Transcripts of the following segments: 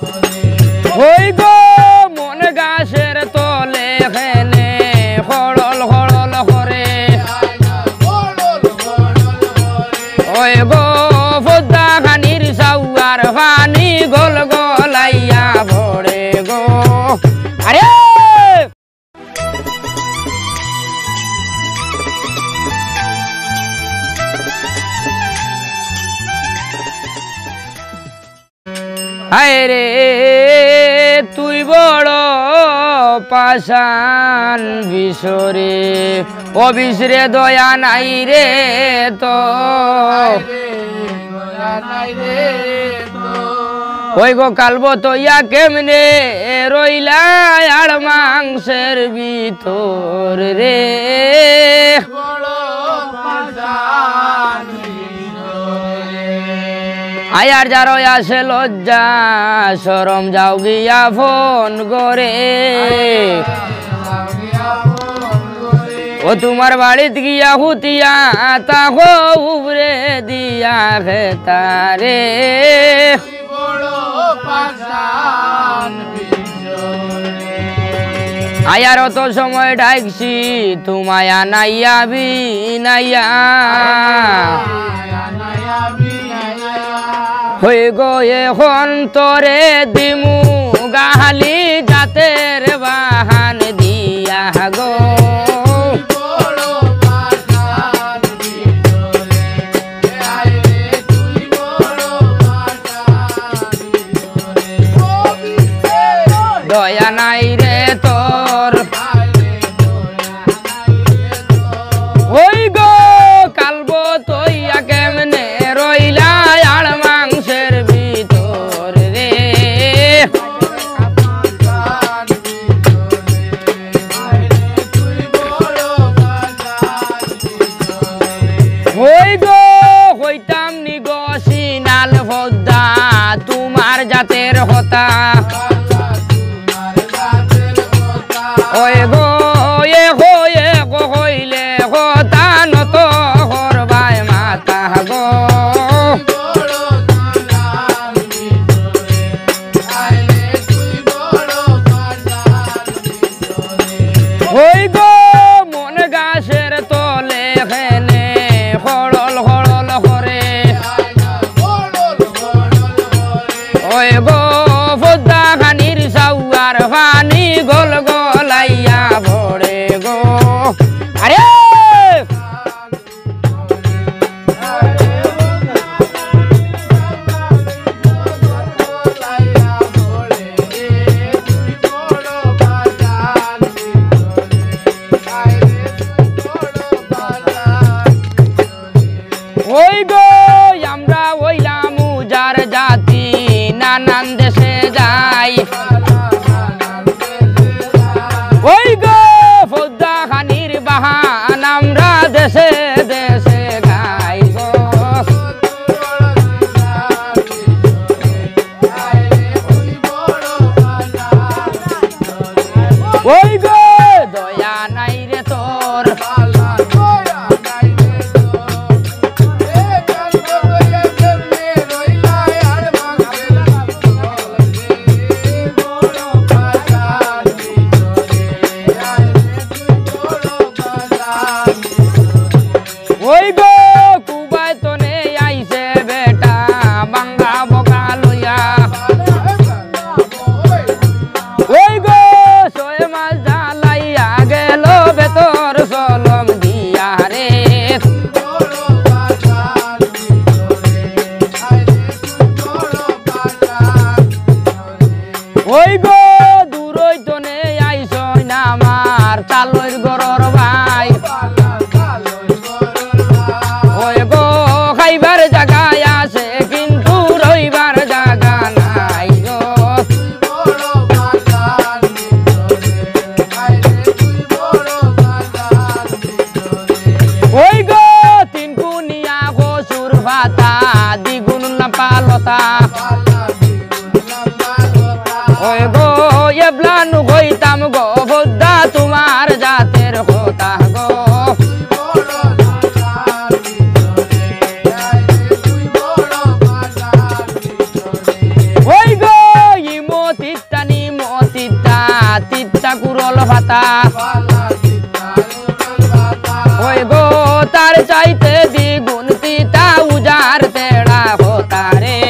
ওই গো মন গাছের তলে খেলে হড়ল হড়ল করে ওই গো পদ্মা খানির সাউয়ার পানি গোল গলাইয়া ভরে গো আরে হায় রে তুই বড় পাষাণ বিশরে অবিশ্রে দয়া নাই রে তো ওই গো কালবো তৈয়া কেমনে রইলা আর মাংসের ভিতর রে আয়ার যার আসে লজ্জা শরম যাও গিয়া ফোন করে ও তোমার বাড়িত গিয়া হুতিয়া তাহো উবরে দিয়া খেতারে আয়ার অত সময় ডাকছি তোমায় নাইয়া বিনাইয়া হয়ে গো এখন তোরে দিমু গাহালি জাতের বাহান দিয়া গো দয়া নাই রে তোর ওই গো কালবো তৈয়া কেমনে রইলা আর মাংসের ভিতর রে ওই গো হইতাম নি গো সিনাল ভদ্দা তোমার জাতের হতা ওই গো এ গো হইলে হতা নত হরবাই মাতা গো ওই গো মন গাছের তলে খেলে হড়ল হড়ল করে ওই গো পদ্মা খানির সাউয়ার পানি গোল গলাইয়া ভরে গো আরে ওই গো আমরা ওইলাম যার জাতি নানান দেশে যাই ওই গো পদ্মা খানির বাহান আমরা দেশে দেশে গাই গো ওই গো দয়া নাই রে তোর ওই গো কুবাই তনে আইছে বেটা বাঙ্গা বকা লইয়া ওই গো ছয় মাস জ্বালাইয়া গেল বেতর সলম দিয়া রে ওই গো দূরই তনে আইছ না আমার তালইর গরর ভাই ওই গো খাইবার জায়গায় আছে কিন্তু রইবার জায়গা নাই গো ওই গো তিন কুনিয়া কচুর ভাতা দ্বিগুণ পালতা ওই গো এবলানু হইতাম গো বদ্দা তোমার জাতের হতা গো ওই গো ভাতা ওই গো তার চাইতে দ্বিগুণ তিতা উজার তেড়া হতা রে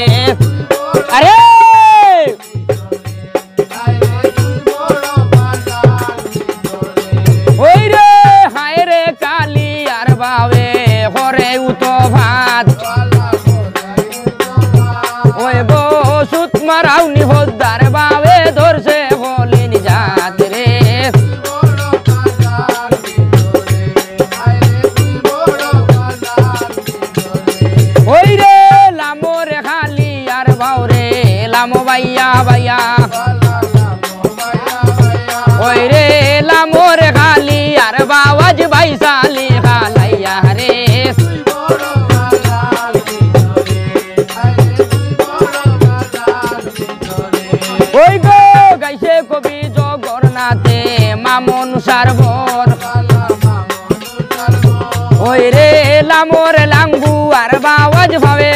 আরে ওই রে হায় রে কালি আর বাবে হরে উতো ভাত ওই গো সুত মারাউনি হদ্দার বাবে ধরছে হলিন জাত রে ওই রে লামো রে খালি আর বাউ রে লামো বাইয়া বাইয়া ওই রে লামো রে খালি আর বাওয়াজ ভাই সালি খালাইয়া রে ওই গো গাইছে কবি জগন্নাথে মামন সারবর ওই রে লামোর লাঙ্গু আর বাওয়াজ ভাবে